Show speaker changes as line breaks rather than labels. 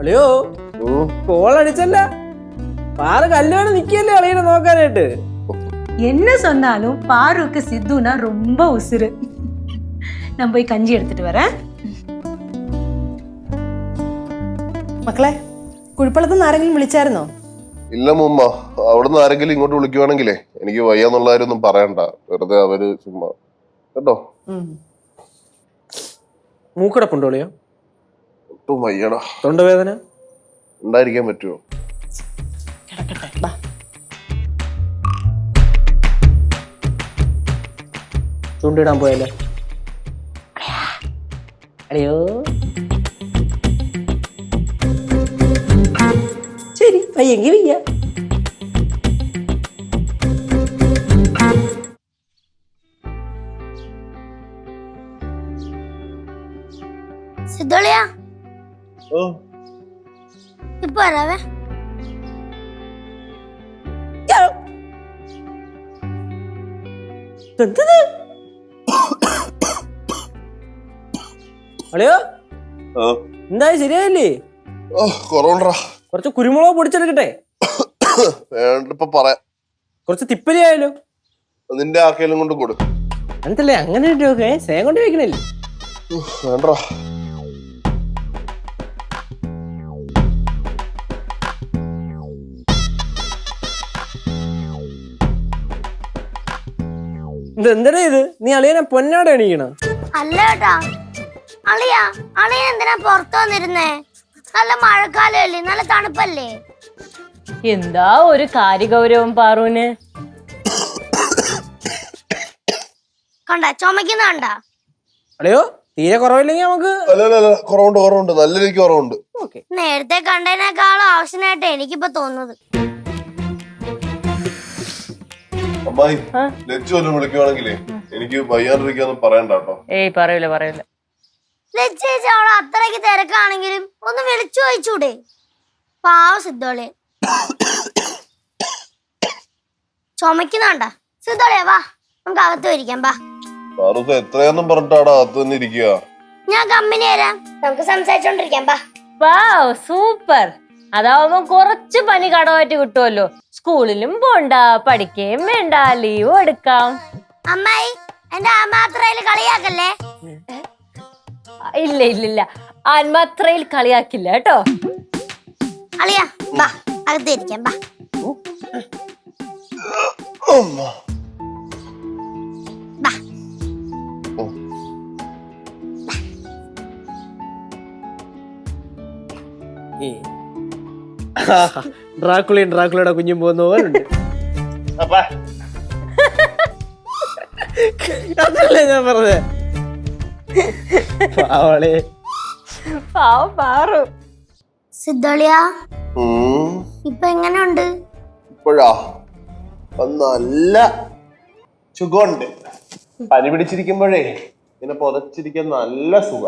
അളിയോ call അടിച്ചല്ല പാറ കല്യാണം നിക്കല്ലേ അളിയനെ നോക്കാനായിട്ട്.
என்ன சொன்னாலும் பாருக்கு சித்துனா ரொம்ப உசுரு. நான் போய் கஞ்சி எடுத்துட்டு வரேன்.
മക്കളെ, കുഴിപ്പള്ളത്തുനിന്ന് ആരെങ്കിലും വിളിച്ചായിരുന്നോ?
ഇല്ല മുമ്മ, അവിടുന്ന് ആരെങ്കിലും ഇങ്ങോട്ട് വിളിക്കുവാണെങ്കിലേ എനിക്ക് വയ്യാന്നുള്ള കാര്യമൊന്നും പറയണ്ട, വെറുതെ അവര് ചുമ്മാ കേട്ടോ.
മൂക്കടപ്പുണ്ടോ അളിയോ?
ഒട്ടും വയ്യടാ,
തൊണ്ടവേദന
ഉണ്ടായിരിക്കാൻ പറ്റുമോ?
കിടക്കട്ടെ, ബാ.
ചൂണ്ടിടാൻ പോയല്ലേ അളിയോ?
ശരി, വയ്യെങ്കി വയ്യ.
സിദ്ധോളിയാ ഇപ്പൊ വരാവേ.
അളിയോ എന്തായി, ശരിയായില്ലേ?
കൊറോണ
കുറച്ച് കുരുമുളക് പൊടിച്ചെടുക്കട്ടെ?
വേണ്ടപ്പോ പറയാം.
കുറച്ച് തിപ്പലി ആയാലോ?
നിന്റെ ആർക്കെങ്കിലും കൊണ്ട് കൊടു.
അങ്ങനല്ലേ, അങ്ങനെ സേം കൊണ്ട് വെക്കണല്ലേ?
വേണ്ട.
എന്താ ഇത്? നീ അളിയനെ പൊന്നാടെ എണീക്കണ?
അല്ല കേട്ടാ അളിയാ, അളിയ എന്തിനാ പുറത്തു വന്നിരുന്നേ? നല്ല മഴക്കാലല്ലേ, നല്ല തണുപ്പല്ലേ?
എന്താ ഒരു കാര്യഗൗരവം പാറൂന്?
കണ്ട ചുമക്കുന്ന കണ്ട?
അളിയോ തീരെ കുറവില്ലെങ്കിൽ നമുക്ക്
അല്ല, കുറവുണ്ട്, നല്ല രീതിക്ക് കുറവുണ്ട്.
നേരത്തെ കണ്ടതിനേക്കാളും ആവശ്യമായിട്ട് എനിക്കിപ്പോ തോന്നുന്നത്.
അമ്മായി, ലച്ചു വല്ലതും വിളിക്കുവാണെങ്കിലേ എനിക്ക് വയ്യാണ്ടിരിക്കാന്ന് പറയണ്ട കേട്ടോ.
ഏയ് പറയൂല.
ലജ്ജേച്ചി അവള് അത്രയ്ക്ക് തിരക്കാണെങ്കിലും ഒന്ന് വിളിച്ചു ചോദിച്ചൂടെ? പാവ സിദ്ധോളെ ചുമക്കുന്നുണ്ട. സിദ്ധോളെ വാ, നമുക്ക് അകത്ത് ഇരിക്കാം. ബാ,
എത്രയൊന്നും പറഞ്ഞിട്ടാടാ അകത്ത് തന്നെ ഇരിക്കുക.
ഞാൻ കമ്പനി തരാം, നമുക്ക് സംസാരിച്ചോണ്ടിരിക്കാം. ബാ.
വാവ്, സൂപ്പർ. അതാവുമ്പോ കുറച്ച് പനി കടമായിട്ട് കിട്ടുമല്ലോ. സ്കൂളിലും പോണ്ട, പഠിക്കുകയും വേണ്ട, ലീവ് എടുക്കാം.
അമ്മായി, എന്റെ ആമാത്രയില് കളിയാക്കല്ലേ?
ഇല്ല, ആത്മാത്രയിൽ കളിയാക്കില്ല കേട്ടോ.
അളിയാ ബാ, അകത്ത് ഇരിക്കാം. ബാ. ബാ.
ഡ്രാക്കുളയുടെ കുഞ്ഞും പോകുന്ന പോലുണ്ട്. അതല്ലേ ഞാൻ പറഞ്ഞേ,
പാറു.
സിദ്ധോളിയാ, ഇപ്പൊ എങ്ങനെയുണ്ട്?
ഇപ്പോഴാ നല്ല സുഖമുണ്ട്. പനി പിടിച്ചിരിക്കുമ്പോഴേ ഇങ്ങനെ പൊതച്ചിരിക്കാൻ നല്ല സുഖം.